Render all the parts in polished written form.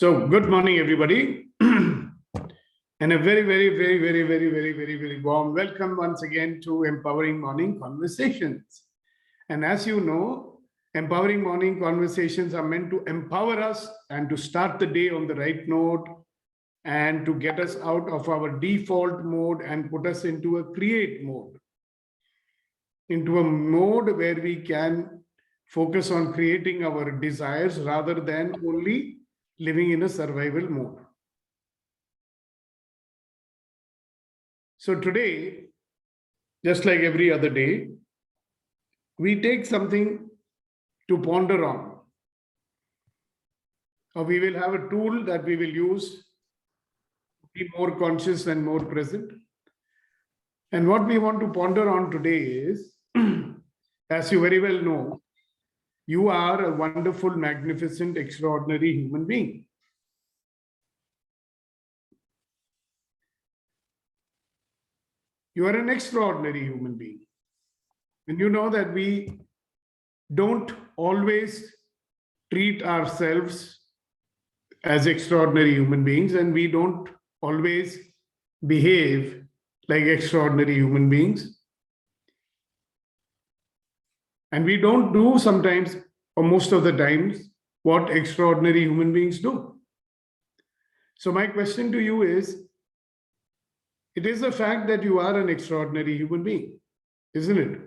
So, good morning, everybody. And a very warm welcome once again to Empowering Morning Conversations. And as you know, Empowering Morning Conversations are meant to empower us and to start the day on the right note and to get us out of our default mode and put us into a create mode, into a mode where we can focus on creating our desires rather than only living in a survival mode. So today, just like every other day, we take something to ponder on. Or we will have a tool that we will use to be more conscious and more present. And what we want to ponder on today is, as you very well know, you are a wonderful, magnificent, extraordinary human being. You are an extraordinary human being. And you know that we don't always treat ourselves as extraordinary human beings, and we don't always behave like extraordinary human beings. And we don't do sometimes, or most of the times, what extraordinary human beings do. So my question to you is, it is a fact that you are an extraordinary human being, isn't it?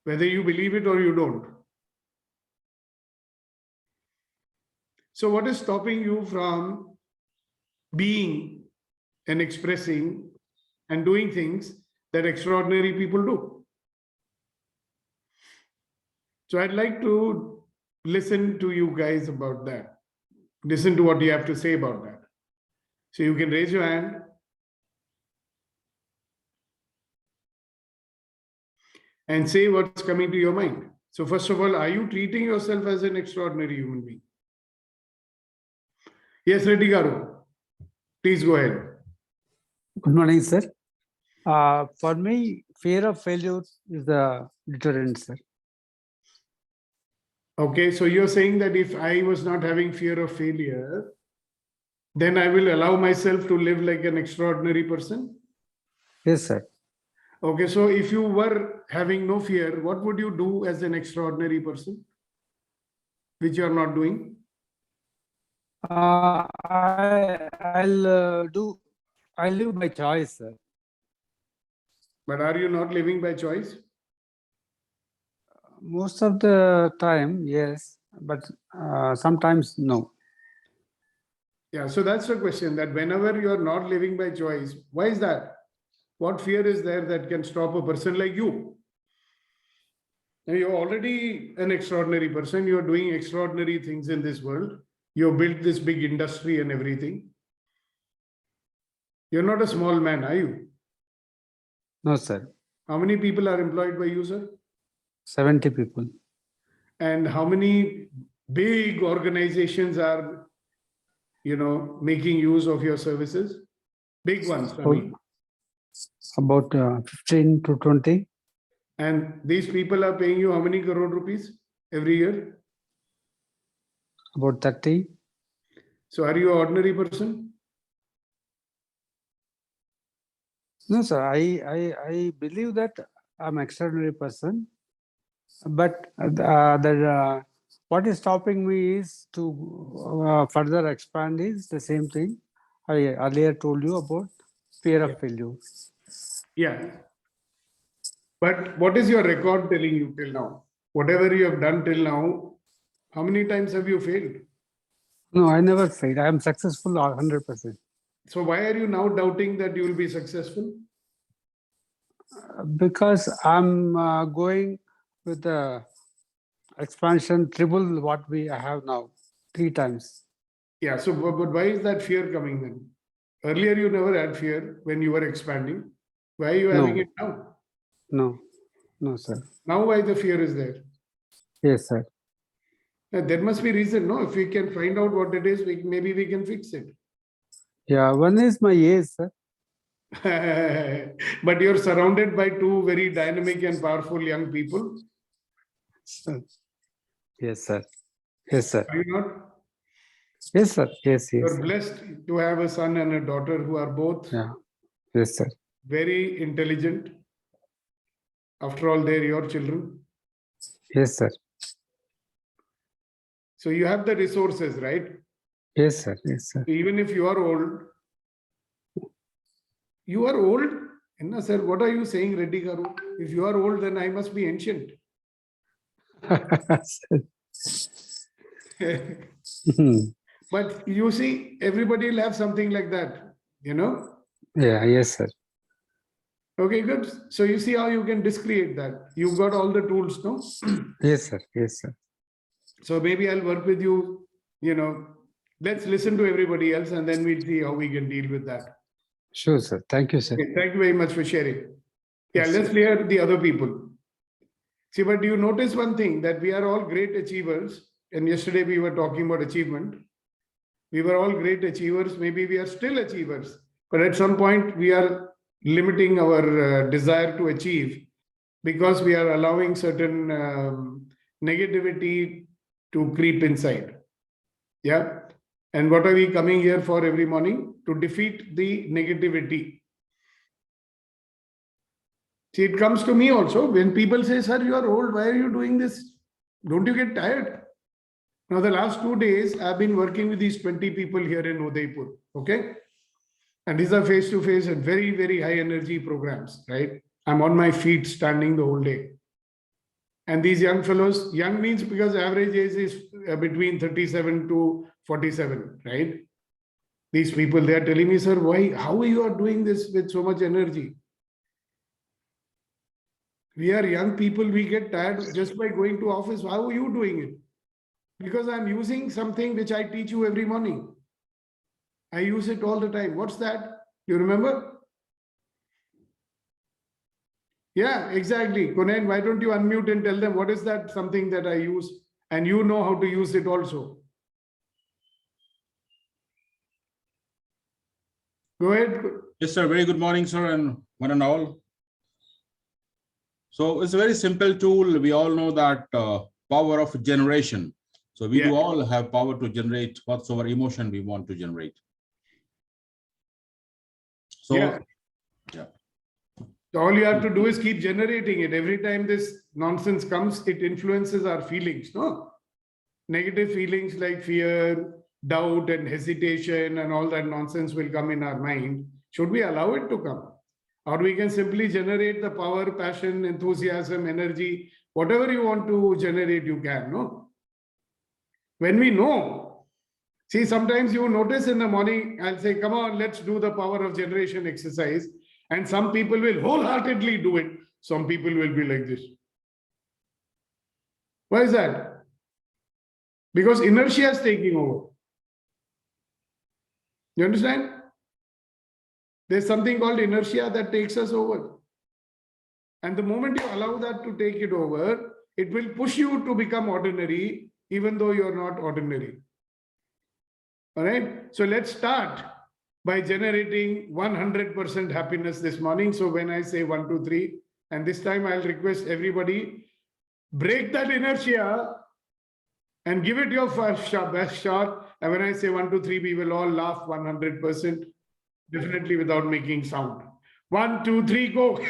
Whether you believe it or you don't. So what is stopping you from being and expressing and doing things that extraordinary people do? So I'd like to listen to you guys about that. Listen to what you have to say about that. So you can raise your hand. And say what's coming to your mind. So first of all, are you treating yourself as an extraordinary human being? Yes, Reddy Garu. Please go ahead. Good morning, sir. For me, fear of failure is the deterrent, sir. Okay, so you're saying that if I was not having fear of failure, then I will allow myself to live like an extraordinary person? Yes, sir. Okay, so if you were having no fear, what would you do as an extraordinary person, which you are not doing? I'll live by choice, sir. But are you not living by choice? Most of the time, yes, but sometimes no. Yeah, so that's the question, that whenever you are not living by choice, why is that? What fear is there that can stop a person like you? Now, you're already an extraordinary person. You're doing extraordinary things in this world. You've built this big industry and everything. You're not a small man, are you? No, sir. How many people are employed by you, sir? 70 people. And how many big organizations are, making use of your services? Big ones, I mean. About 15 to 20. And these people are paying you how many crore rupees every year? About 30. So are you an ordinary person? No, sir. I believe that I'm an extraordinary person. But what is stopping me is to further expand is the same thing I earlier told you about fear of failure. Yeah. But what is your record telling you till now? Whatever you have done till now, how many times have you failed? No, I never failed. I am successful 100%. So why are you now doubting that you will be successful? Because I'm going with the expansion triple what we have now, 3 times. Yeah, so but why is that fear coming then? Earlier you never had fear when you were expanding. Why are you having it now? No, sir. Now why the fear is there? Yes, sir. There must be reason, no? If we can find out what it is, maybe we can fix it. Yeah, one is my age, sir. But you're surrounded by 2 very dynamic and powerful young people. Yes, sir. Yes, sir. Are you not? Yes, sir. Yes, yes. You're blessed to have a son and a daughter who are both Yes, sir. very intelligent. After all, they're your children. Yes, sir. So you have the resources, right? Yes, sir. Yes, sir. Even if you are old, you are old. Enna, sir, what are you saying, Reddy Garu? If you are old, then I must be ancient. But you see, everybody will have something like that, you know? Yeah, yes, sir. Okay, good. So you see how you can discreate that. You've got all the tools, no? Yes, sir. Yes, sir. So maybe I'll work with you, you know, let's listen to everybody else and then we'll see how we can deal with that. Sure, sir. Thank you, sir. Okay, thank you very much for sharing. Yeah, Yes, let's sir. hear the other people. See, but you notice one thing, that we are all great achievers. And yesterday we were talking about achievement. We were all great achievers. Maybe we are still achievers. But at some point we are limiting our desire to achieve because we are allowing certain negativity to creep inside. Yeah. And what are we coming here for every morning? To defeat the negativity. See, it comes to me also when people say, sir, you are old. Why are you doing this? Don't you get tired? Now, the last 2 days, I've been working with these 20 people here in Udaipur. Okay. And these are face to face and very, very high energy programs, right? I'm on my feet standing the whole day. And these young fellows, young means because average age is between 37 to 47, right? These people, they are telling me, sir, why, how are you doing this with so much energy? We are young people, we get tired just by going to office. How are you doing it? Because I'm using something which I teach you every morning. I use it all the time. What's that? You remember? Yeah, exactly. Conan, why don't you unmute and tell them what is that something that I use and you know how to use it also? Go ahead. Yes, sir. Very good morning, sir, and one and all. So it's a very simple tool. We all know that power of generation. So we do all have power to generate whatsoever emotion we want to generate. So, yeah. So all you have to do is keep generating it. Every time this nonsense comes, it influences our feelings, no? Negative feelings like fear, doubt, and hesitation, and all that nonsense will come in our mind. Should we allow it to come? Or we can simply generate the power, passion, enthusiasm, energy, whatever you want to generate, you can, no? When we know, see, sometimes you notice in the morning, I'll say, come on, let's do the power of generation exercise. And some people will wholeheartedly do it. Some people will be like this. Why is that? Because inertia is taking over. You understand? There's something called inertia that takes us over. And the moment you allow that to take it over, it will push you to become ordinary, even though you're not ordinary. All right? So let's start by generating 100% happiness this morning. So when I say 1, 2, 3, and this time I'll request everybody, break that inertia and give it your best shot. And when I say 1, 2, 3, we will all laugh 100%, definitely without making sound. 1, 2, 3, go.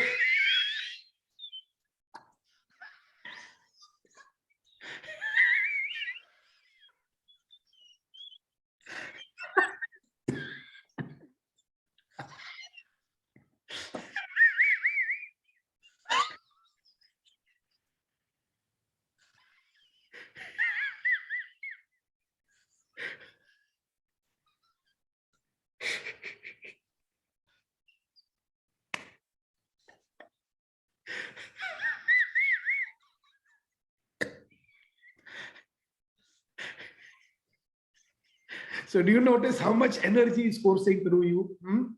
So do you notice how much energy is coursing through you?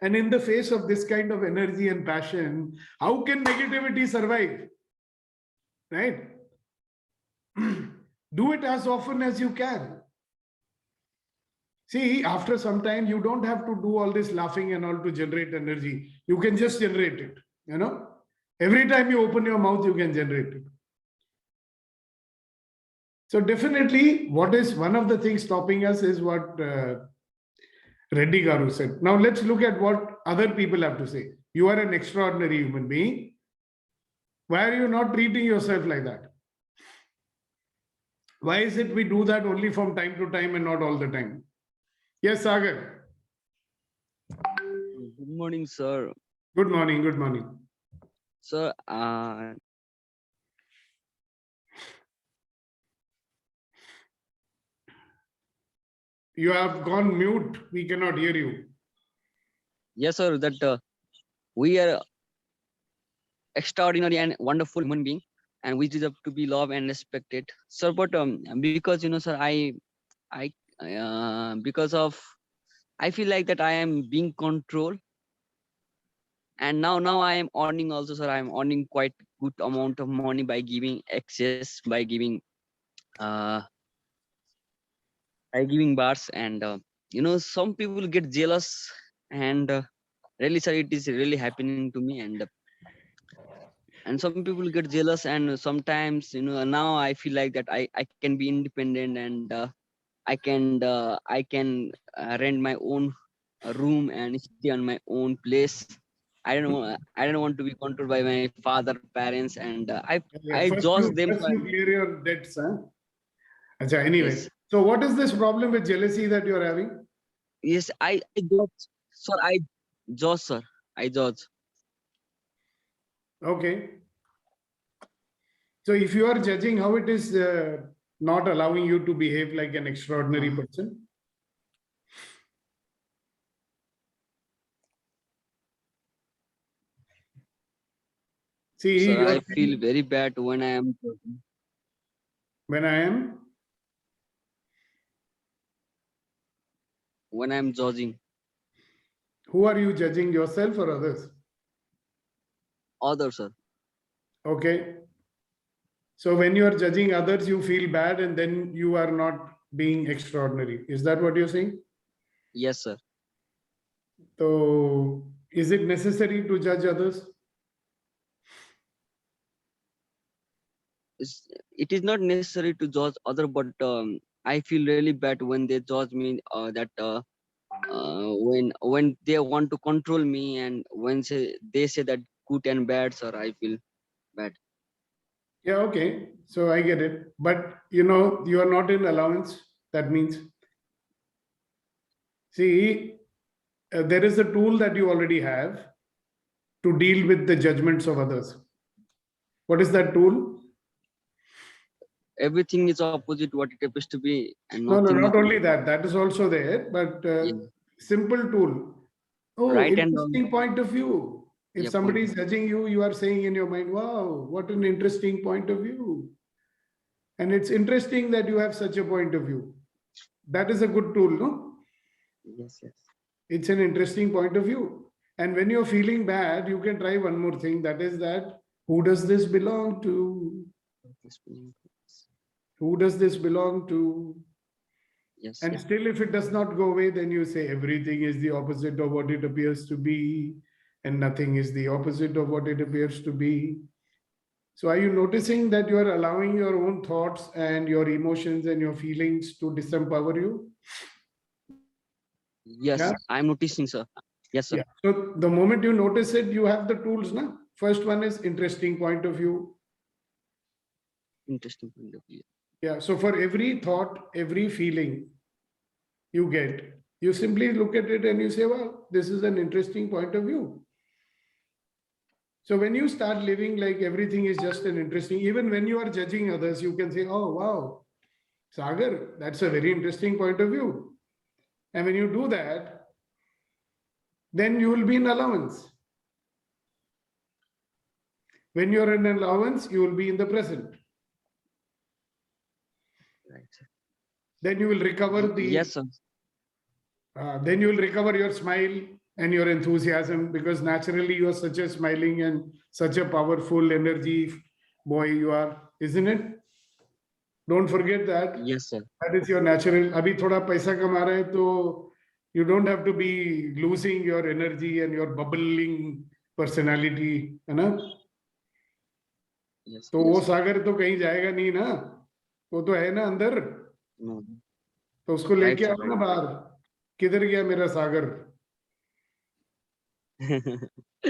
And in the face of this kind of energy and passion, how can negativity survive? Right? Do it as often as you can. See, after some time, you don't have to do all this laughing and all to generate energy. You can just generate it, you know? Every time you open your mouth, you can generate it. So definitely, what is one of the things stopping us is what Reddy Garu said. Now let's look at what other people have to say. You are an extraordinary human being. Why are you not treating yourself like that? Why is it we do that only from time to time and not all the time? Yes, Sagar. Good morning, sir. Good morning. Good morning. Sir, You have gone mute. We cannot hear you. yes, sir, that we are extraordinary and wonderful human being, and we deserve to be loved and respected, sir. But because sir, because of I feel like that I am being controlled, and now I am earning also, sir. I am earning quite good amount of money by giving access, uh by giving bars, and some people get jealous, and really, sir, it is really happening to me, and some people get jealous, and sometimes now I feel like that I can be independent, and I can rent my own room and stay on my own place. I don't want to be controlled by my father, parents, and Yeah, I judge them first for, you clear your debts, huh? Acha, anyway, yes, so what is this problem with jealousy that you're having? yes, I judge, sir. I judge, sir. I judge. Okay. So if you are judging, how it is not allowing you to behave like an extraordinary Uh, person? See, Sir, you're I feel saying, very bad when I am judging. when I am, When I am judging who are you judging, yourself or others? others, sir. Okay. So when you are judging others, you feel bad and then you are not being extraordinary. Is that what you're saying? Yes, sir. So is it necessary to judge others? It is not necessary to judge other, but I feel really bad when they judge me, that when they want to control me, and when they say that good and bad, sir, I feel bad. Yeah, okay. So I get it. But you are not in allowance. That means, see, there is a tool that you already have to deal with the judgments of others. What is that tool? Everything is opposite what it appears to be, and No, no, nothing is not only that. That is also there, but yeah, simple tool. Oh, right and wrong. interesting point of view. If Yeah, somebody point. is judging you, you are saying in your mind, wow, what an interesting point of view. And it's interesting that you have such a point of view. That is a good tool, no? Yes, yes. It's an interesting point of view. And when you're feeling bad, you can try one more thing. That is that, who does this belong to? Who does this belong to? Yes, And still, if it does not go away, then you say everything is the opposite of what it appears to be, and nothing is the opposite of what it appears to be. So, are you noticing that you are allowing your own thoughts and your emotions and your feelings to disempower you? yes, Yeah. I'm noticing, sir. Yes, sir. Yeah. So, the moment you notice it, you have the tools now. First one is interesting point of view. Interesting point of view. Yeah. So, for every thought, every feeling you get, you simply look at it and you say, well, this is an interesting point of view. So when you start living like everything is just an interesting, even when you are judging others, you can say, oh, wow, Sagar, that's a very interesting point of view. And when you do that, then you will be in allowance. When you're in allowance, you will be in the present. Right, sir. Then you will recover Yes, sir. then you will recover your smile and your enthusiasm, because naturally you are such a smiling and such a powerful energy boy you are, isn't it? Don't forget that. Yes, sir. That is your natural. अभी थोड़ा पैसा कमा रहे हैं तो you don't have to be losing your energy and your bubbling personality, है ना? Yes, तो वो yes, sir. सागर तो कहीं जाएगा नहीं ना. वो तो है ना अंदर, No. तो उसको Right, लेके sir. आओ ना बाहर. किधर गया मेरा सागर?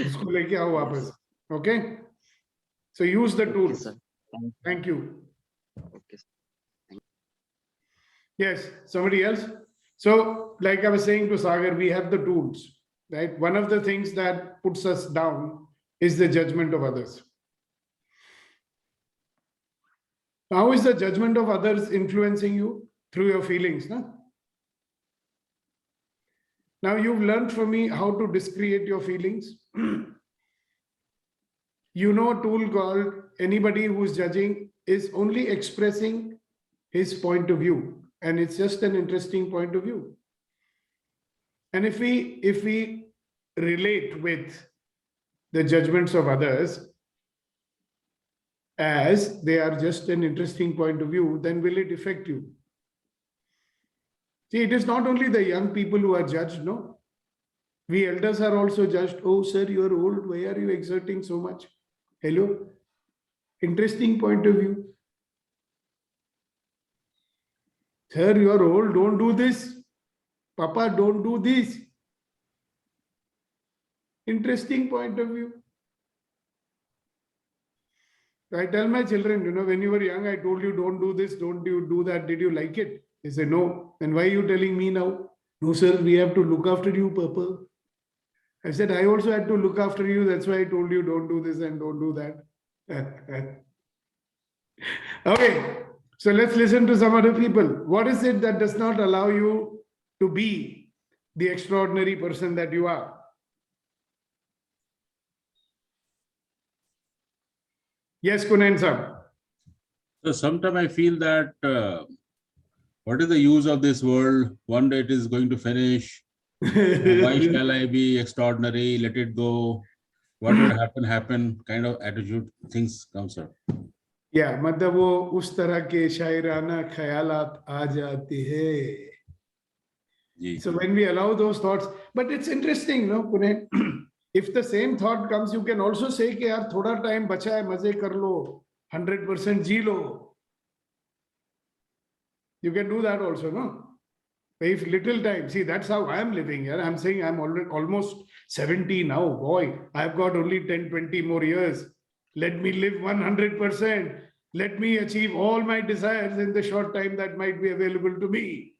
उसको लेके आओ वापस. Okay? So use the Okay, tools. sir. Thank Thank you. Okay, sir. Yes, somebody else. So, like I was saying to Sagar, we have the tools, right? One of the things that puts us down is the judgment of others. How is the judgment of others influencing you? Through your feelings, no? Now you've learned from me how to discreate your feelings. You know a tool called anybody who's judging is only expressing his point of view, and it's just an interesting point of view. And if we relate with the judgments of others as they are just an interesting point of view, then will it affect you? See, it is not only the young people who are judged, no. We elders are also judged. Oh, sir, you're old. Why are you exerting so much? Hello? Interesting point of view. Sir, you're old. Don't do this. Papa, don't do this. Interesting point of view. I tell my children, when you were young, I told you don't do this, don't you do that. Did you like it? They say no. And why are you telling me now? No, sir, we have to look after you, Papa. I said, I also had to look after you. That's why I told you don't do this and don't do that. Okay, so let's listen to some other people. What is it that does not allow you to be the extraordinary person that you are? Yes, Kunan sir. So sometimes I feel that what is the use of this world? One day it is going to finish. Why shall I be extraordinary? Let it go. Whatever happen, happen. Kind of attitude things come, sir. Yeah, मतलब वो उस तरह के शायराना ख्यालात आ जाते हैं. जी. So when we allow those thoughts, but it's interesting, no, Puneet? If the same thought comes, you can also say कि यार थोड़ा time बचा है, मजे कर लो, 100% जी लो. You can do that also, no? If little time, see, that's how I am living here. I'm saying I'm already almost 70 now. Boy, I've got only 10, 20 more years. Let me live 100%. Let me achieve all my desires in the short time that might be available to me.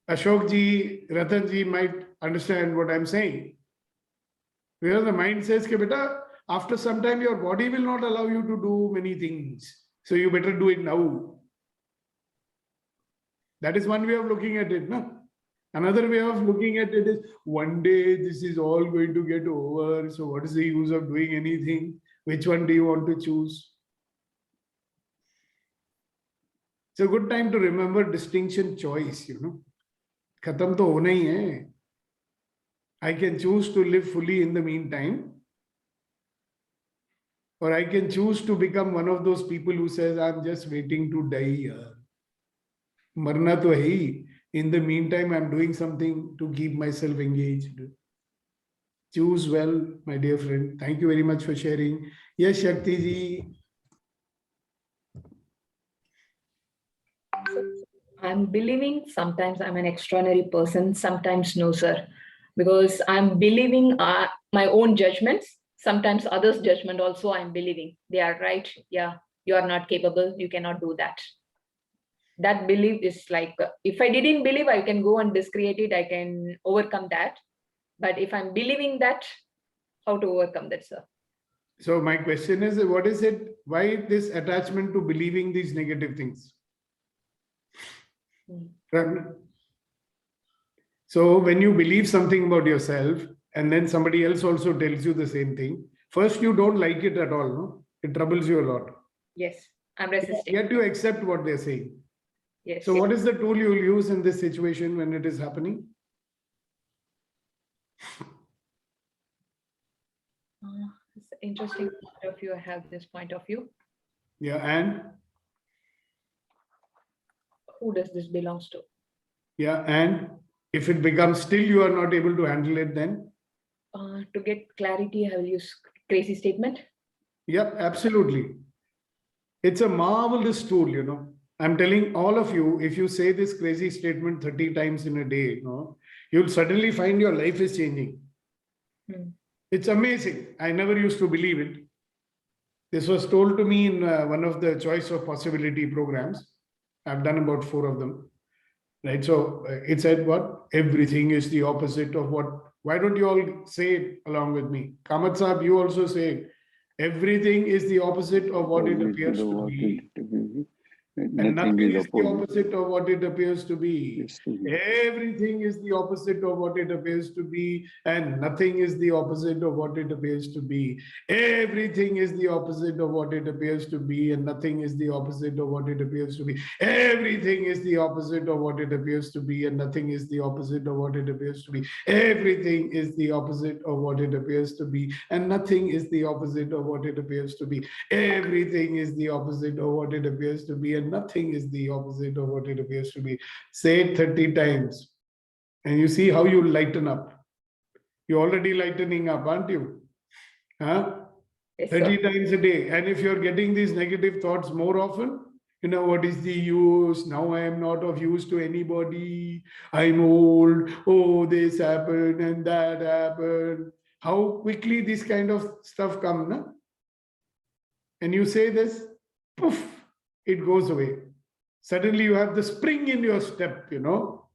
Ashok ji, Ratan ji might understand what I'm saying. Because the mind says, beta, after some time, your body will not allow you to do many things. So you better do it now. That is one way of looking at it. No? Another way of looking at it is one day this is all going to get over. So what is the use of doing anything? Which one do you want to choose? It's a good time to remember distinction choice, Khatam to hona hi hai. I can choose to live fully in the meantime. Or I can choose to become one of those people who says, I'm just waiting to die. Marna to hai. In the meantime, I'm doing something to keep myself engaged. Choose well, my dear friend. Thank you very much for sharing. Yes, Shakti ji. I'm believing sometimes I'm an extraordinary person, sometimes no, sir. Because I'm believing my own judgments, sometimes others' judgment also I'm believing. They are right. Yeah, you are not capable. You cannot do that. That belief is like, if I didn't believe, I can go and discreate it. I can overcome that. But if I'm believing that, how to overcome that, sir? So my question is, what is it? Why this attachment to believing these negative things? So when you believe something about yourself and then somebody else also tells you the same thing, first you don't like it at all, no? It troubles you a lot. Yes, I'm resisting. Yet you accept what they're saying. Yes. So what is the tool you'll use in this situation when it is happening? It's an interesting point of view. I have this point of view. Yeah, and? Who does this belongs to? Yeah, and if it becomes still you are not able to handle it, then? To get clarity, I will use crazy statement. Yep, absolutely. It's a marvelous tool, you know. I'm telling all of you, if you say this crazy statement 30 times in a day, you know, you'll suddenly find your life is changing. It's amazing. I never used to believe it. This was told to me in one of the choice of possibility programs. I've done about 4 of them. Right. So it said what? Everything is the opposite of what. Why don't you all say it along with me? Kamat Saab, you also say everything is the opposite of what it appears to be. And nothing is the opposite of what it appears to be. Everything is the opposite of what it appears to be, and nothing is the opposite of what it appears to be. Everything is the opposite of what it appears to be, and nothing is the opposite of what it appears to be. Everything is the opposite of what it appears to be, and nothing is the opposite of what it appears to be. Everything is the opposite of what it appears to be, and nothing is the opposite of what it appears to be. Everything is the opposite of what it appears to be, and nothing is the opposite of what it appears to be. Say it 30 times and you see how you lighten up. You're already lightening up, aren't you? Huh? Yes, 30 sir. times a day. And if you're getting these negative thoughts more often, you know, what is the use? Now I am not of use to anybody. I'm old. Oh, this happened and that happened. How quickly this kind of stuff comes, no? And you say this, poof, it goes away. Suddenly you have the spring in your step, you know.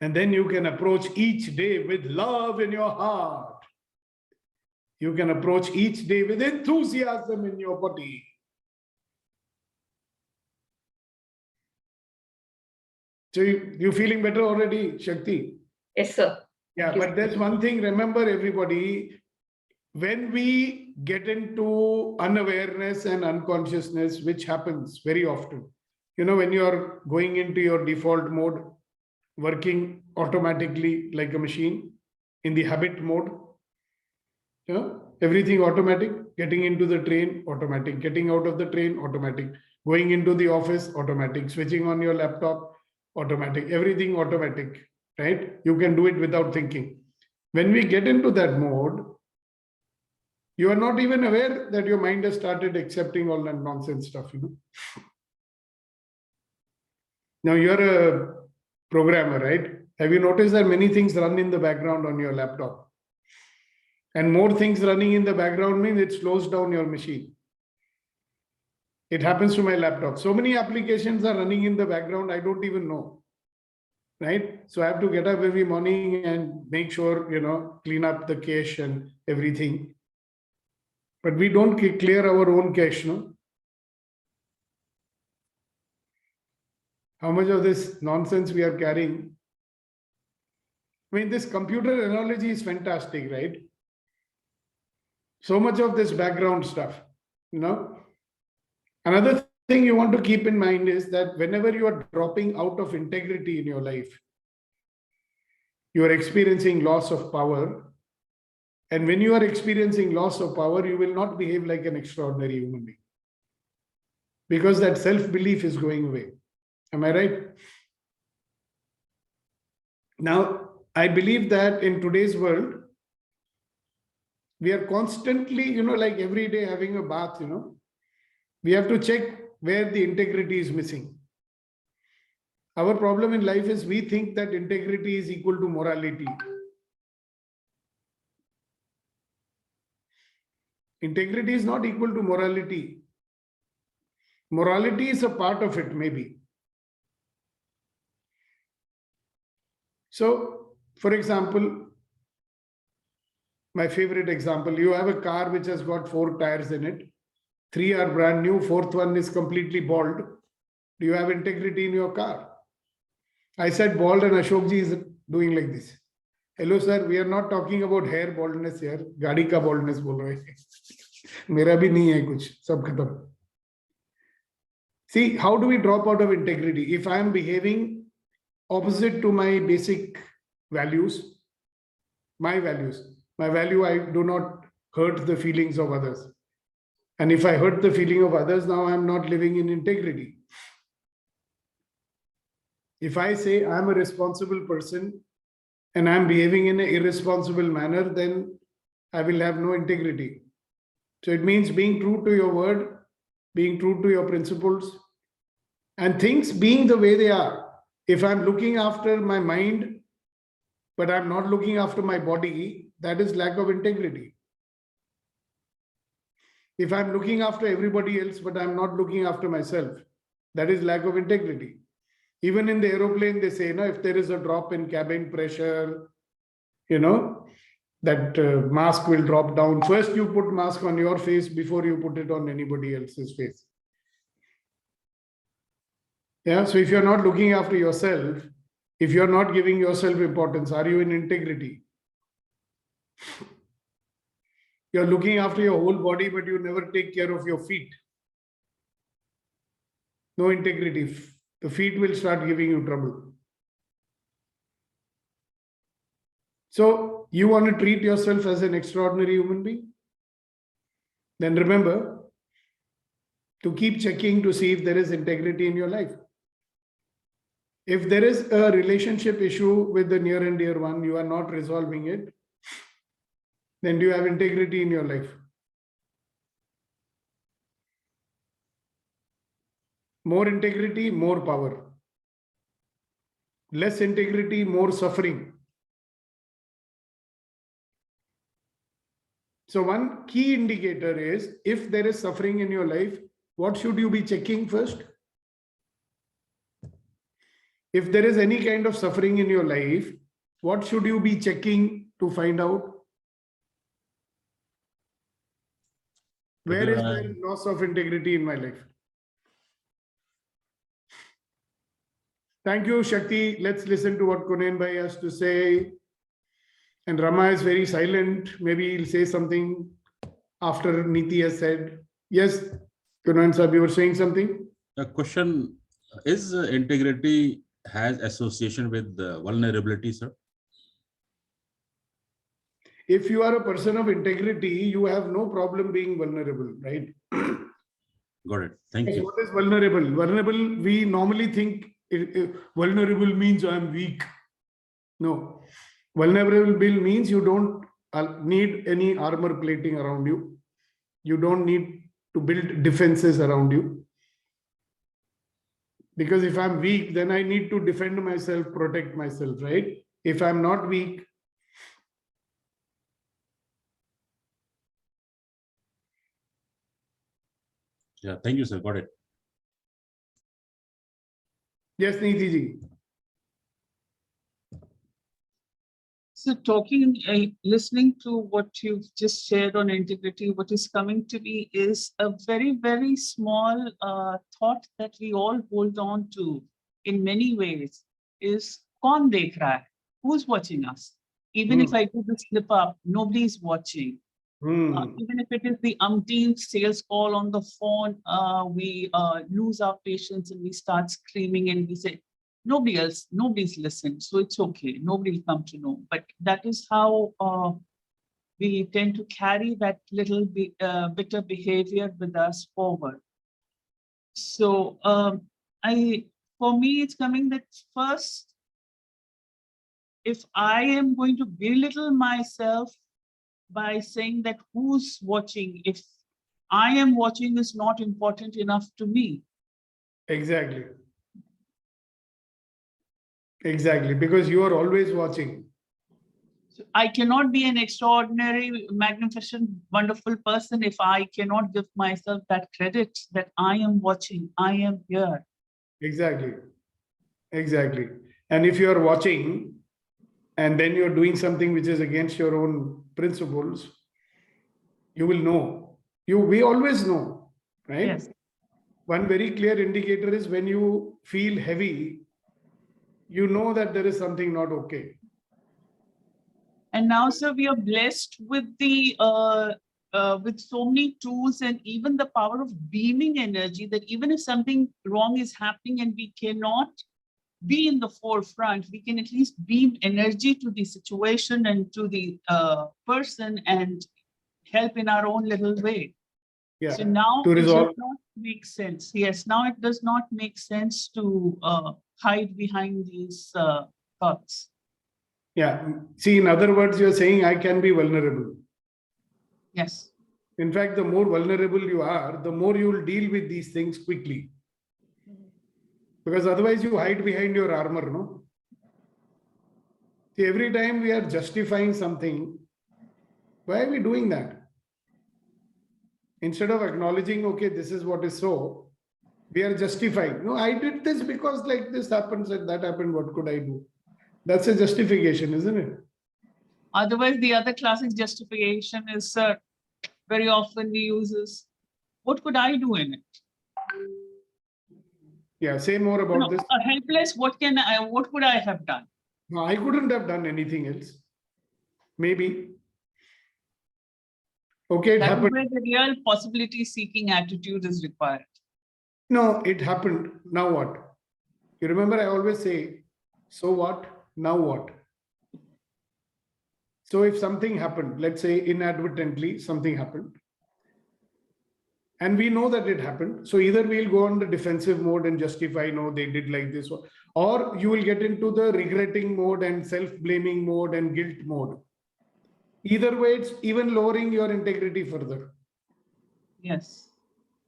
And then you can approach each day with love in your heart. You can approach each day with enthusiasm in your body. So you feeling better already, Shakti? Yes, sir. Yeah, Thank you. but there's one thing, remember everybody, when we get into unawareness and unconsciousness, which happens very often, you know, when you're going into your default mode, working automatically like a machine in the habit mode, you know, everything automatic, getting into the train, automatic, getting out of the train, automatic, going into the office, automatic, switching on your laptop, automatic, everything automatic, right? You can do it without thinking. When we get into that mode, you are not even aware that your mind has started accepting all that nonsense stuff, you know. Now you're a programmer, right? Have you noticed that many things run in the background on your laptop? And more things running in the background means it slows down your machine. It happens to my laptop. So many applications are running in the background, I don't even know. Right? So I have to get up every morning and make sure, you know, clean up the cache and everything. But we don't clear our own cache, no? How much of this nonsense we are carrying? I mean, this computer analogy is fantastic, right? So much of this background stuff, you know. Another thing you want to keep in mind is that whenever you are dropping out of integrity in your life, you are experiencing loss of power. And when you are experiencing loss of power, you will not behave like an extraordinary human being. Because that self-belief is going away. Am I right? Now, I believe that in today's world, we are constantly, you know, like every day having a bath, you know, we have to check where the integrity is missing. Our problem in life is we think that integrity is equal to morality. Integrity is not equal to morality. Morality is a part of it, maybe. So, for example, my favorite example, you have a car which has got 4 tires in it. 3 are brand new, 4th one is completely bald. Do you have integrity in your car? I said bald and Ashokji is doing like this. Hello sir, we are not talking about hair baldness here. Gaadi ka baldness bol rahe hain. Mera bhi nahi hai kuch, sab khatam. See, how do we drop out of integrity? If I am behaving opposite to my basic values, my value, I do not hurt the feelings of others. And if I hurt the feeling of others, now I'm not living in integrity. If I say I'm a responsible person and I'm behaving in an irresponsible manner, then I will have no integrity. So it means being true to your word, being true to your principles, and things being the way they are. If I'm looking after my mind, but I'm not looking after my body, that is lack of integrity. If I'm looking after everybody else, but I'm not looking after myself, that is lack of integrity. Even in the aeroplane, they say, no, if there is a drop in cabin pressure, that mask will drop down. First, you put mask on your face before you put it on anybody else's face. Yeah. So if you're not looking after yourself, if you're not giving yourself importance, are you in integrity? You're looking after your whole body, but you never take care of your feet. No integrity. The feet will start giving you trouble. So you want to treat yourself as an extraordinary human being? Then remember to keep checking to see if there is integrity in your life. If there is a relationship issue with the near and dear one, you are not resolving it, then do you have integrity in your life? More integrity, more power. Less integrity, more suffering. So one key indicator is, if there is suffering in your life, what should you be checking first? If there is any kind of suffering in your life, what should you be checking to find out? Where is there loss of integrity in my life? Thank you, Shakti. Let's listen to what Kunen Bhai has to say. And Rama is very silent. Maybe he'll say something after Niti has said. Yes, Kunen Sahib, you were saying something? The question is, integrity has association with vulnerability, sir? If you are a person of integrity, you have no problem being vulnerable, right? Got it. Thank you. What is vulnerable? Vulnerable, we normally think vulnerable means I am weak. No. Vulnerable means you don't need any armor plating around you. You don't need to build defenses around you. Because if I'm weak, then I need to defend myself, protect myself, right? If I'm not weak, Yeah, thank you, sir. Got it. yes, Niti ji. So listening to what you've just shared on integrity, what is coming to me is a very, very small thought that we all hold on to in many ways is, kaun dekh raha hai? Who's watching us? Even if I do the slip up, nobody's watching. Even if it is the umpteenth sales call on the phone, we lose our patience and we start screaming and we say, nobody's listened, so it's okay. Nobody will come to know. But that is how we tend to carry that little bitter behavior with us forward. So for me, it's coming that first, if I am going to belittle myself by saying that who's watching, if I am watching is not important enough to me. Exactly. Exactly, because you are always watching. So I cannot be an extraordinary, magnificent, wonderful person if I cannot give myself that credit that I am watching, I am here. Exactly. Exactly. And if you are watching and then you're doing something which is against your own principles, you will know. We always know, right? Yes. One very clear indicator is when you feel heavy, you know that there is something not okay. And now, sir, we are blessed with the with so many tools and even the power of beaming energy, that even if something wrong is happening and we cannot be in the forefront, we can at least beam energy to the situation and to the person and help in our own little way. Yeah. So now To it does resolve. not make sense. Yes, now it does not make sense to hide behind these thoughts. Yeah. See, in other words, you're saying I can be vulnerable. Yes. In fact, the more vulnerable you are, the more you will deal with these things quickly. Because otherwise you hide behind your armor, no? See, every time we are justifying something, why are we doing that? Instead of acknowledging, okay, this is what is so, we are justifying. No, I did this because like this happens and that happened, what could I do? That's a justification, isn't it? Otherwise, the other classic justification is very often we use is, what could I do in it? Yeah, say more You about know, this. helpless, what could I have done? No, I couldn't have done anything else. Maybe. Okay, it That is happened. where the real possibility seeking attitude is required. No, it happened. Now what? You remember I always say, so what? Now what? So if something happened, let's say inadvertently something happened, and we know that it happened. So either we'll go on the defensive mode and justify, no, they did like this, or you will get into the regretting mode and self-blaming mode and guilt mode. Either way, it's even lowering your integrity further. Yes.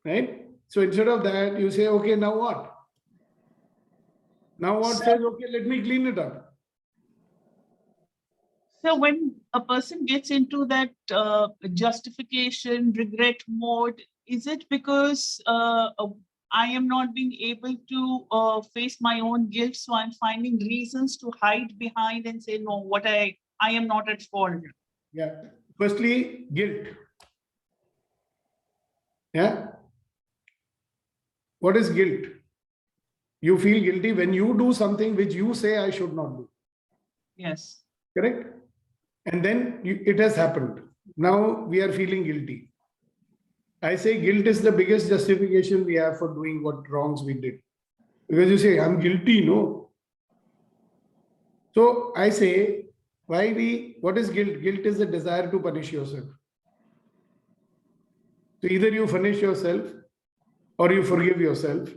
Right? So instead of that, you say, okay, now what? Now what says, okay, let me clean it up. So when a person gets into that justification, regret mode, is it because I am not being able to face my own guilt, so I'm finding reasons to hide behind and say, no, I am not at fault. Yeah. Firstly, guilt. Yeah. What is guilt? You feel guilty when you do something which you say I should not do. Yes. Correct? And then it has happened. Now we are feeling guilty. I say guilt is the biggest justification we have for doing what wrongs we did. Because you say, I'm guilty, no. So I say, what is guilt? Guilt is the desire to punish yourself. So either you punish yourself or you forgive yourself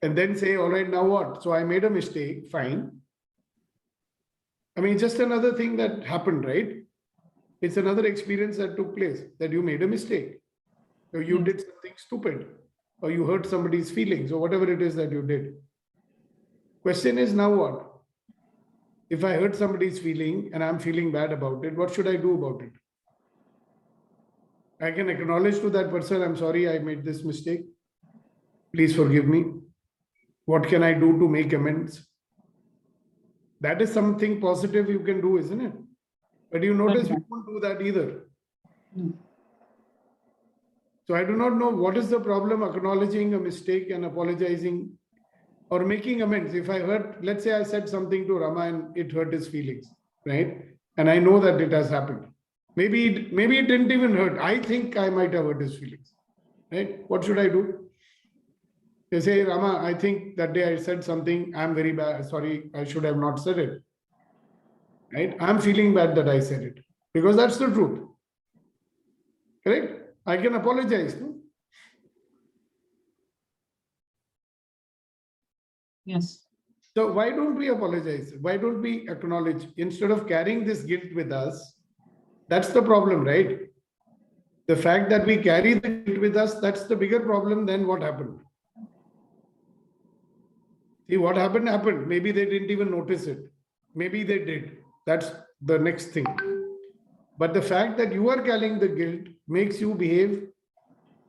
and then say, all right, now what? So I made a mistake, fine. I mean, just another thing that happened, right? It's another experience that took place, that you made a mistake. Or you did something stupid, or you hurt somebody's feelings, or whatever it is that you did. Question is, now what? If I hurt somebody's feeling and I'm feeling bad about it, what should I do about it? I can acknowledge to that person, I'm sorry, I made this mistake. Please forgive me. What can I do to make amends? That is something positive you can do, isn't it? But you notice we won't do that either. So I do not know what is the problem acknowledging a mistake and apologizing or making amends. If I hurt, let's say I said something to Rama and it hurt his feelings, right? And I know that it has happened. Maybe it didn't even hurt. I think I might have hurt his feelings, right? What should I do? They say, Rama, I think that day I said something, I'm very bad, sorry, I should have not said it. Right? I'm feeling bad that I said it because that's the truth. Correct? I can apologize. No? Yes. So why don't we apologize? Why don't we acknowledge instead of carrying this guilt with us? That's the problem, right? The fact that we carry the guilt with us, that's the bigger problem than what happened. See, what happened. Maybe they didn't even notice it. Maybe they did. That's the next thing. But the fact that you are carrying the guilt makes you behave,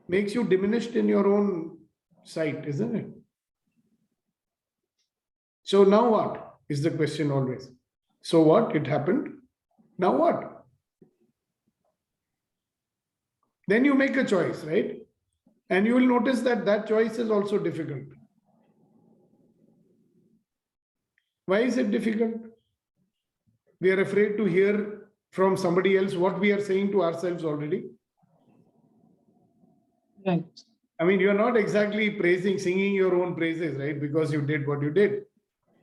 makes you diminished in your own sight, isn't it? So now what is the question always? So what? It happened. Now what? Then you make a choice, right? And you will notice that that choice is also difficult. Why is it difficult? We are afraid to hear from somebody else what we are saying to ourselves already. Right. I mean, you're not exactly singing your own praises, right? Because you did what you did.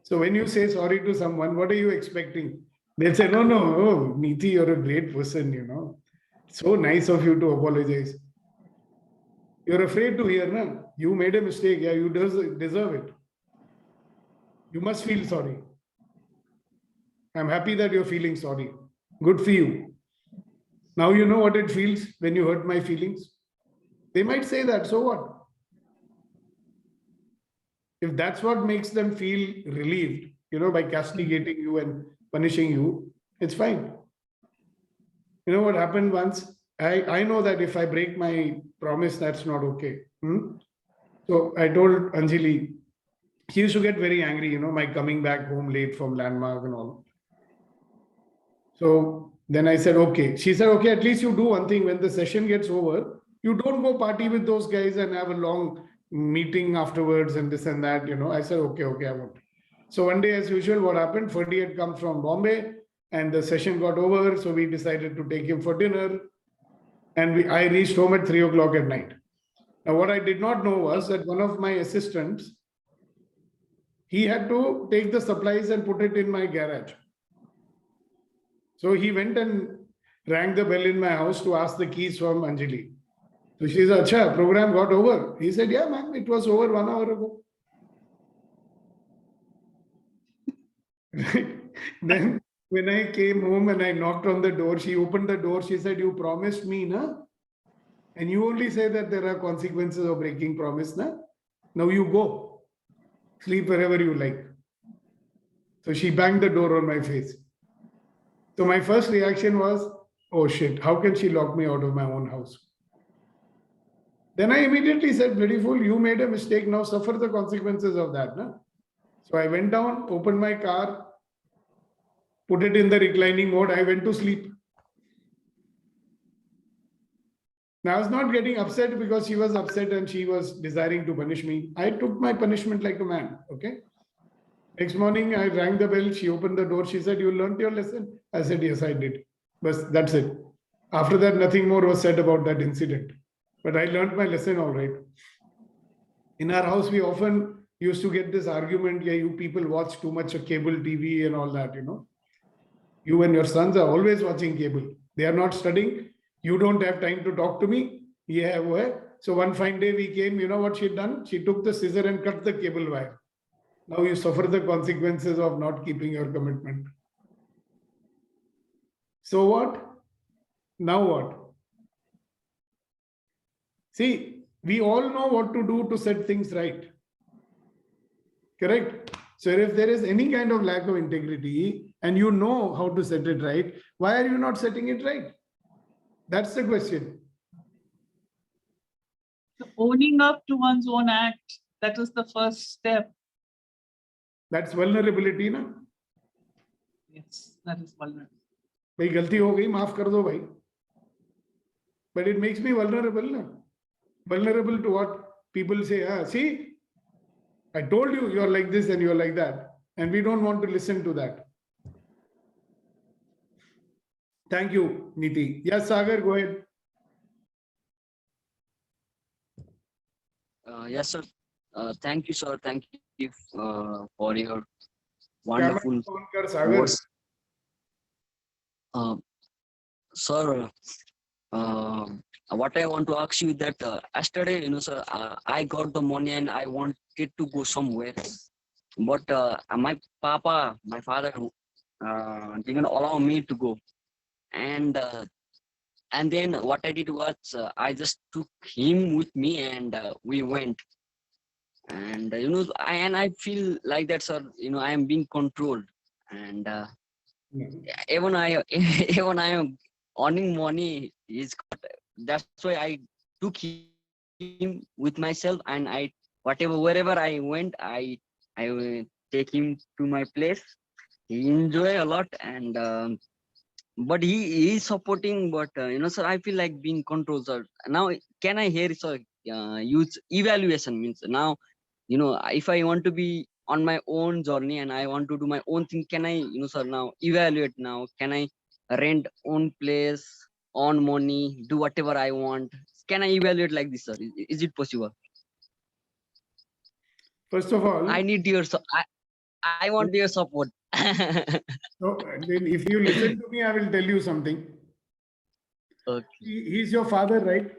So when you say sorry to someone, what are you expecting? They'll say, no, Niti, you're a great person, you know. So nice of you to apologize. You're afraid to hear, no? You made a mistake. Yeah, you deserve it. You must feel sorry. I'm happy that you're feeling sorry. Good for you. Now you know what it feels when you hurt my feelings. They might say that, so what? If that's what makes them feel relieved, by castigating you and punishing you, it's fine. You know what happened once? I know that if I break my promise, that's not okay. So I told Anjali, she used to get very angry, my coming back home late from Landmark and all. So then I said, okay. She said, okay, at least you do one thing. When the session gets over, you don't go party with those guys and have a long meeting afterwards and this and that, I said, okay, I won't. So one day, as usual, what happened? Ferdy had come from Bombay and the session got over. So we decided to take him for dinner. And I reached home at 3 o'clock at night. Now, what I did not know was that one of my assistants, he had to take the supplies and put it in my garage. So he went and rang the bell in my house to ask the keys from Anjali. So she said, "Acha, program got over." He said, "Yeah, ma'am, it was over 1 hour ago." Right? Then when I came home and I knocked on the door, she opened the door. She said, "You promised me, na? And you only say that there are consequences of breaking promise, na? Now you go. Sleep wherever you like." So she banged the door on my face. So my first reaction was, oh shit, how can she lock me out of my own house? Then I immediately said, bloody fool, you made a mistake, now suffer the consequences of that. Na? So I went down, opened my car, put it in the reclining mode, I went to sleep. Now I was not getting upset because she was upset and she was desiring to punish me. I took my punishment like a man, okay? Next morning, I rang the bell. She opened the door. She said, "You learned your lesson?" I said, "Yes, I did." But that's it. After that, nothing more was said about that incident. But I learned my lesson all right. In our house, we often used to get this argument, yeah, you people watch too much of cable TV and all that, You and your sons are always watching cable. They are not studying. You don't have time to talk to me. Yeah, well. So one fine day we came, you know what she'd done? She took the scissor and cut the cable wire. Now you suffer the consequences of not keeping your commitment. So what? Now what? See, we all know what to do to set things right. Correct? So if there is any kind of lack of integrity and you know how to set it right, why are you not setting it right? That's the question. So owning up to one's own act, that is the first step. That's vulnerability, na? Yes, that is vulnerable. भाई गलती हो गई माफ कर दो भाई. But it makes me vulnerable, na? Vulnerable to what people say. See, I told you you're like this and you're like that, and we don't want to listen to that. Thank you, Niti. Yes, Sagar, go ahead. Yes, sir. Thank you, sir. Thank you for your wonderful Camera on kar, Sagar. words. Sir, what I want to ask you is that yesterday, sir, I got the money and I wanted to go somewhere, but my father, didn't allow me to go, and then what I did was I just took him with me and we went, and I feel like that, sir. I am being controlled, and even I even I am earning money is that's why I took him with myself, and I wherever I went, I will take him to my place. He enjoy a lot, and but he is supporting, but sir, I feel like being controlled, sir. Now can I hear, sir, use evaluation means now, if I want to be on my own journey and I want to do my own thing, can I, sir, now evaluate, now can I rent own place, on money, do whatever I want? Can I evaluate like this, sir? Is it possible? First of all, I need your I want your support. so then if you listen to me, I will tell you something. Okay. He's your father, right?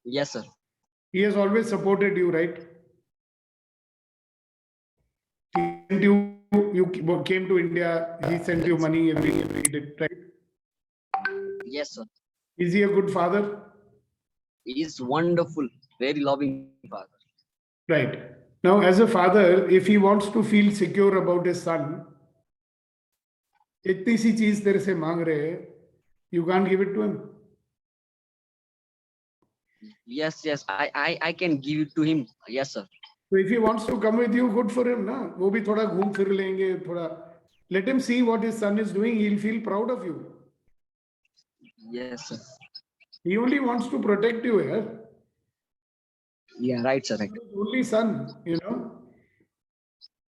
Yes, sir. He has always supported you, right? He sent you came to India, he sent you money every day, right? Yes, sir. Is he a good father? He is wonderful, very loving father. Right. Now, as a father, if he wants to feel secure about his son, इतनी सी चीज तेरे से मांग रहे हैं, you can't give it to him. Yes, yes, I can give it to him. Yes, sir. So if he wants to come with you, good for him, ना? वो भी थोड़ा घूम फिर लेंगे, थोड़ा. Let him see what his son is doing. He'll feel proud of you. Yes, sir. He only wants to protect you here. Yeah, right, sir. Right. His only son, you know.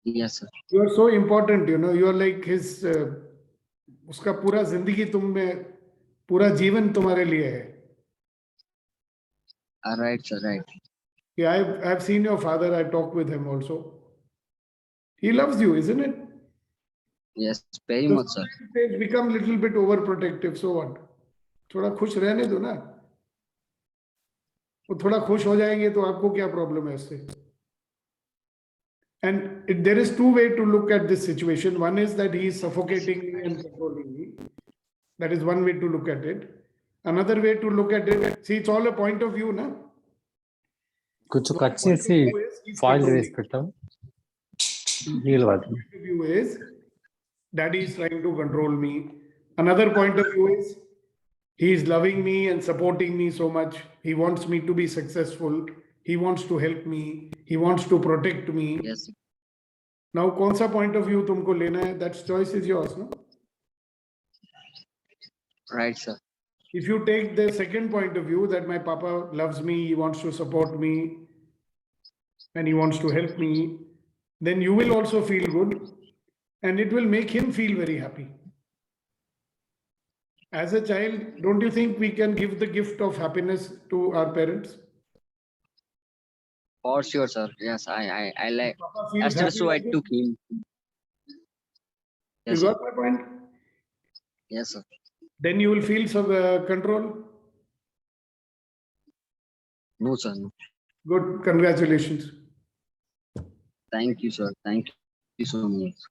Yes, sir. You are so important, you know. You are like his. उसका पूरा जिंदगी तुम में, पूरा जीवन तुम्हारे लिए है. Right, sir. Right. Yeah, I've seen your father. I talked with him also. He loves you, isn't it? Yes, very So much, sir. sometimes they become little bit overprotective. So what? थोड़ा खुश रहने दो ना. वो थोड़ा खुश हो जाएंगे तो आपको क्या प्रॉब्लम है इससे? And there is two ways to look at this situation. One is that he is suffocating me and controlling me. That is one way to look at it. Another way to look at it, see, it's all a point of view, na? कुछ One cut point of చేసి view is he's foil controlling. వేసి పెట్టాం నీళ్ళు వాటి Point of view is daddy is trying to control me. Another point of view is he is loving me and supporting me so much. He wants me to be successful. He wants to help me. He wants to protect me. Yes, Now, कौन सा point of view तुमको लेना है? That choice is yours, no? right, sir. If you take the second point of view that my papa loves me, he wants to support me, and he wants to help me, then you will also feel good, and it will make him feel very happy. As a child, don't you think we can give the gift of happiness to our parents? For sure, sir. Yes, I like. Papa feels Yesterday, happy so I like it. took him. You Yes, sir. got my point? Yes, sir. Then you will feel some control. No, sir. No. Good, congratulations. Thank you, sir. Thank you so much.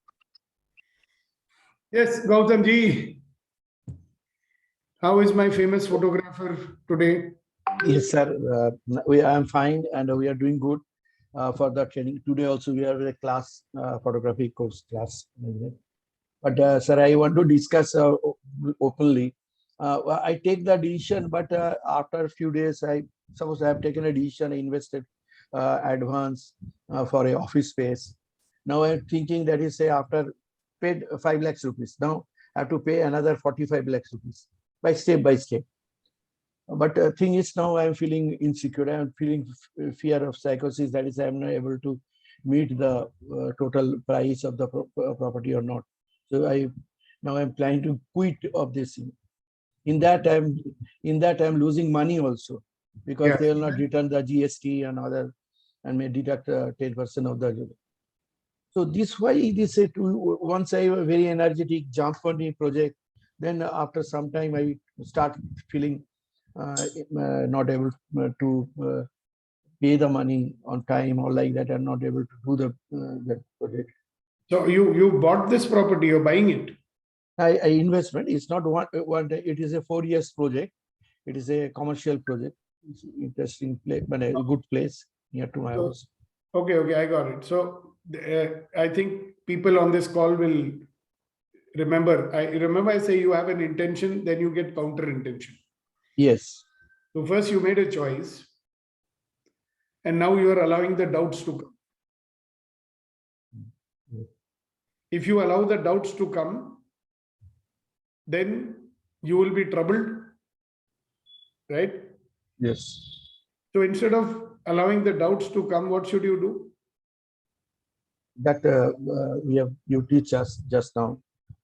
Yes, Gautam ji. How is my famous photographer today? Yes, sir. I am fine and we are doing good for the training. Today also we have a class, photography course class. But sir, I want to discuss openly. I take the decision, but after a few days, suppose I have taken a decision, I invested advance for a office space. Now I'm thinking that is say after paid 5 lakhs rupees. Now I have to pay another 45 lakhs rupees by step. But thing is now I'm feeling insecure. I'm feeling fear of psychosis. That is, I'm not able to meet the total price of the property or not. So I'm planning to quit of this. In that I'm losing money also because Yeah. they will not return the GST and other and may deduct 10% of the. So this why this once I have a very energetic jump on the project, then after some time I start feeling not able to pay the money on time or like that. I'm not able to do that project. So you bought this property, you're buying it. I investment. It's not one. It is a 4 years project. It is a commercial project. It's interesting place, but a good place near to my house. Okay, I got it. So I think people on this call will remember. I say you have an intention, then you get counter intention. Yes. So first you made a choice, and now you are allowing the doubts to come. If you allow the doubts to come, then you will be troubled, right? Yes. So instead of allowing the doubts to come, what should you do? That you teach us just now.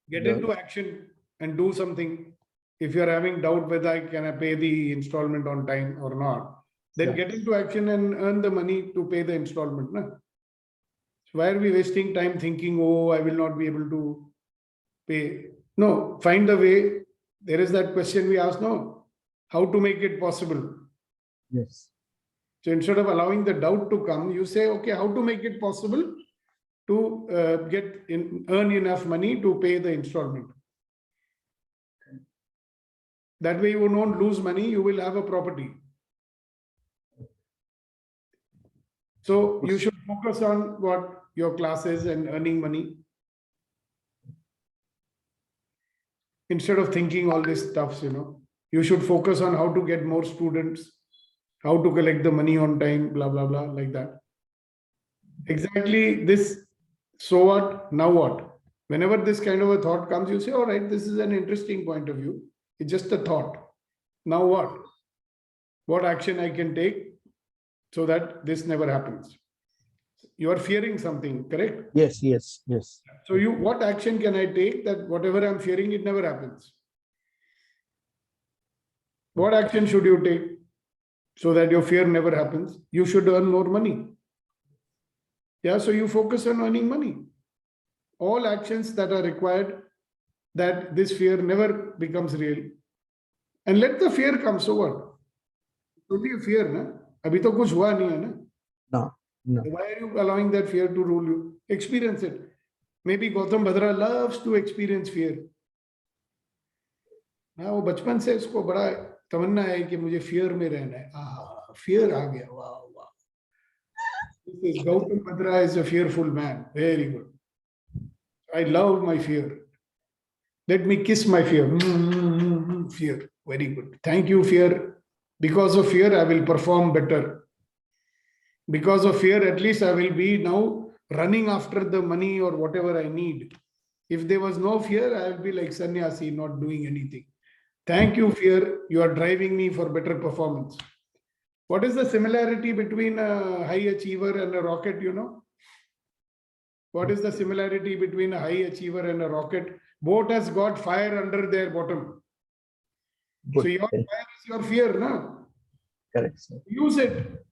Get into action and do something. If you're having doubt whether I pay the installment on time or not, then get into action and earn the money to pay the installment. Na? So why are we wasting time thinking, oh, I will not be able to pay? No, find a way. There is that question we asked, no, how to make it possible? Yes. So instead of allowing the doubt to come, you say, okay, how to make it possible to earn enough money to pay the installment? That way you won't lose money, you will have a property. So you should focus on what your classes and earning money. Instead of thinking all this stuff, you should focus on how to get more students, how to collect the money on time, blah, blah, blah, like that. Exactly this. So what? Now what? Whenever this kind of a thought comes, you say, all right, this is an interesting point of view. It's just a thought. Now what? What action I can take so that this never happens? You are fearing something, correct? Yes, yes, yes. So what action can I take that whatever I'm fearing, it never happens? What action should you take so that your fear never happens? You should earn more money. Yeah, so you focus on earning money. All actions that are required that this fear never becomes real. And let the fear come, so what? Don't be a fear, na? Abhi to kuch hua nahi hai, na? No, no. Why are you allowing that fear to rule you? Experience it. Maybe Gautam Bhadra loves to experience fear. हाँ, वो बचपन से इसको बड़ा तमन्ना है कि मुझे fear में रहना है. Fear आ गया. Wow, wow. This is Gautam Bhadra is a fearful man. Very good. I love my fear. Let me kiss my fear. Fear. Very good. Thank you, fear. Because of fear, I will perform better. Because of fear, at least I will be now running after the money or whatever I need. If there was no fear, I will be like sannyasi, not doing anything. Thank you, fear. You are driving me for better performance. What is the similarity between a high achiever and a rocket, What is the similarity between a high achiever and a rocket? Both has got fire under their bottom. Good. So your fire is your fear, no? Correct, sir. Use it.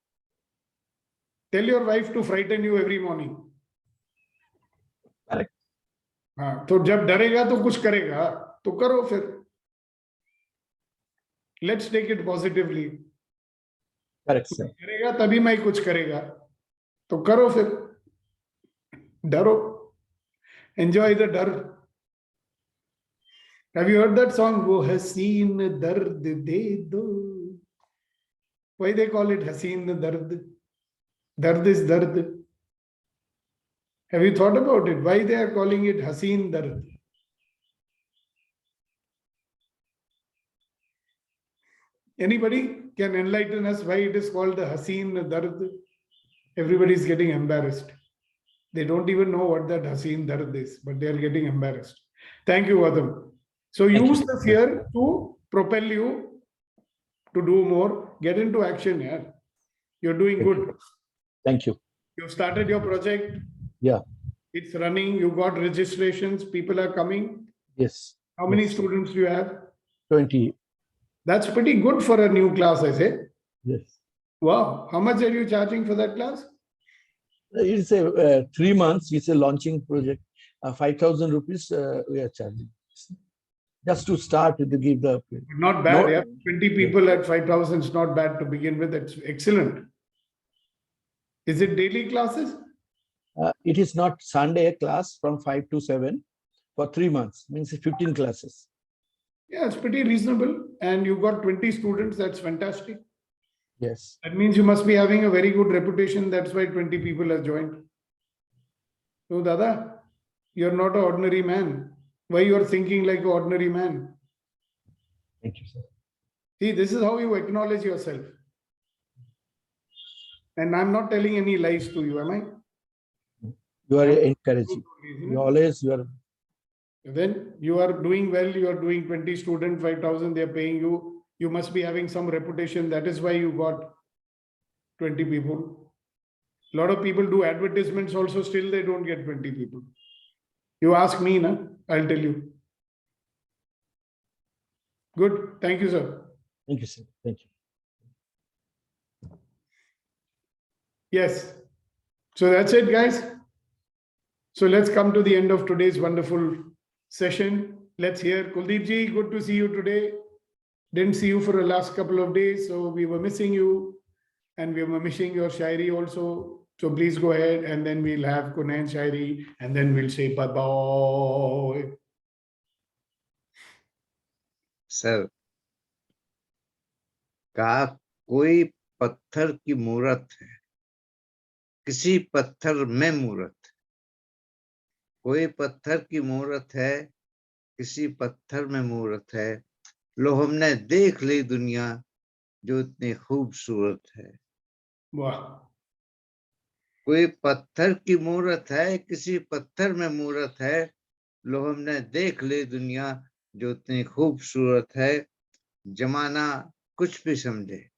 Tell your wife to frighten you every morning. Correct. हाँ, तो जब डरेगा तो कुछ करेगा, तो करो फिर. Let's take it positively. Correct, sir. करेगा तभी मैं कुछ करेगा, तो करो फिर. डरो. Enjoy the डर. Have you heard that song? वो हसीन दर्द दे दो. Why they call it हसीन दर्द? Dard is dard. Have you thought about it? Why they are calling it Haseen Dard? Anybody can enlighten us why it is called the Haseen Dard? Everybody is getting embarrassed. They don't even know what that Haseen Dard is, but they are getting embarrassed. Thank you, Adam. So use the fear to propel you to do more. Get into action, yeah. You're doing good. Thank you. You've started your project. Yeah. It's running. You got registrations. People are coming. Yes. How many Yes. students do you have? 20. That's pretty good for a new class, I say. Yes. Wow. How much are you charging for that class? It's a 3 months. It's a launching project. 5,000 rupees we are charging. Just to start to give the. Not bad. No. Yeah. 20 people at 5,000 is not bad to begin with. It's excellent. Is it daily classes? It is not Sunday class from 5 to 7 for 3 months. Means 15 classes. Yeah, it's pretty reasonable. And you got 20 students. That's fantastic. Yes. That means you must be having a very good reputation. That's why 20 people have joined. So, Dada, you're not an ordinary man. Why you are thinking like an ordinary man? Thank you, sir. See, this is how you acknowledge yourself. And I'm not telling any lies to you, am I? You are encouraging. You always you are. When you are doing well, you are doing 20 students, 5,000, they are paying you. You must be having some reputation. That is why you got 20 people. A lot of people do advertisements also, still they don't get 20 people. You ask me, na? I'll tell you. Good. Thank you, sir. Thank you, sir. Thank you. Yes. So that's it, guys. So let's come to the end of today's wonderful session. Let's hear Kuldeep ji. Good to see you today. Didn't see you for the last couple of days, so we were missing you, and we were missing your shairi also. So please go ahead, and then we'll have Kunain shairi, and then we'll say bye-bye. Sir, कहा कोई पत्थर की मूरत है, किसी पत्थर में मूरत है। कोई पत्थर की मूरत है, किसी पत्थर में मूरत है। लो हमने देख ली दुनिया जो इतनी खूबसूरत है। वाह, कोई पत्थर की मूरत है, किसी पत्थर में मूरत है। लो हमने देख ली दुनिया जो इतनी खूबसूरत है। जमाना कुछ भी समझे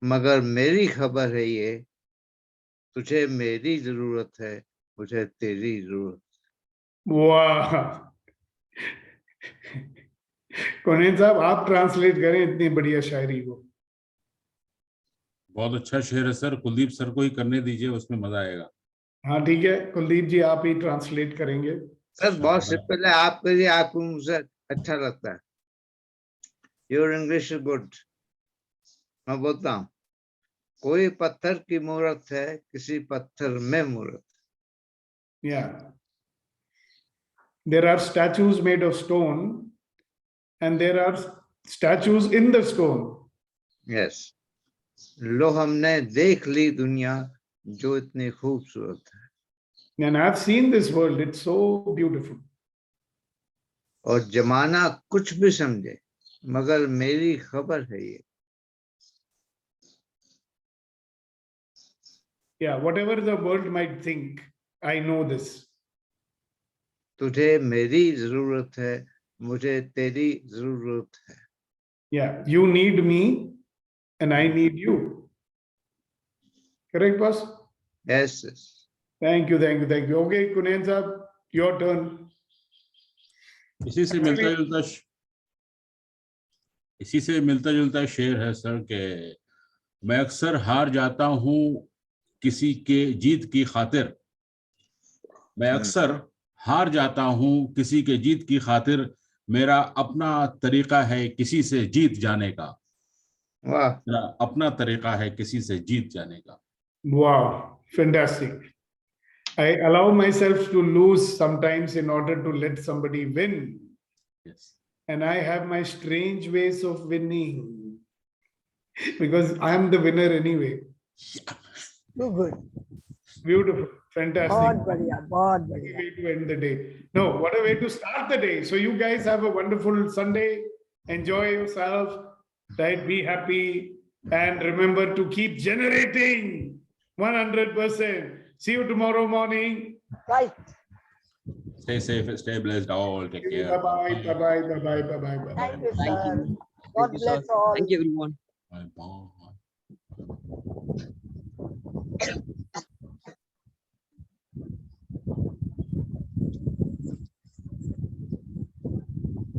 मगर मेरी खबर है ये, तुझे मेरी जरूरत है, मुझे तेरी जरूरत। वाह। कुनेन साहब, आप ट्रांसलेट करें इतनी बढ़िया शायरी को। बहुत अच्छा शेर है सर, कुलदीप सर को ही करने दीजिए, उसमें मजा आएगा। हाँ ठीक है, कुलदीप जी आप ही ट्रांसलेट करेंगे। सर बहुत सिंपल है, आप करिए, आपको मुझसे अच्छा लगता है। Your English is good. मैं बोलता हूँ, कोई पत्थर की मूरत है, किसी पत्थर में मूरत। Yeah. There are statues made of stone and there are statues in the stone. Yes, लो हमने देख ली दुनिया जो इतनी खूबसूरत है। And I've seen this world, it's so beautiful. और जमाना कुछ भी समझे मगर मेरी खबर है ये। Yeah, whatever the world might think, I know this. तुझे मेरी जरूरत है, मुझे तेरी जरूरत है। Yeah, you need me and I need you. Correct, boss? Yes yes. Thank you, thank you, thank you. Okay, Kunen sahab, your turn. इसी से मिलता जुलता शेर है सर के, मैं अक्सर हार जाता हूँ किसी के जीत की खातिर। मैं अक्सर हार जाता हूँ किसी के जीत की खातिर। मेरा अपना तरीका है किसी से जीत जाने का। वाह, मेरा अपना तरीका है किसी से जीत जाने का। Wow, fantastic. I allow myself to lose sometimes in order to let somebody win. Yes. And I have my strange ways of winning because I am the winner anyway. Too good. Beautiful, fantastic. बहुत बढ़िया, बहुत What a बढ़िया. way to end the day. No, what a way to start the day. So you guys have a wonderful Sunday. Enjoy yourself. Right? Be happy. And remember to keep generating 100%. See you tomorrow morning. Right. Stay safe, stay blessed all. Take care. Bye-bye, bye-bye, bye-bye, bye-bye, bye-bye. Thank you, Thank sir. you. God Thank you, sir. bless all. Thank you, everyone. Bye.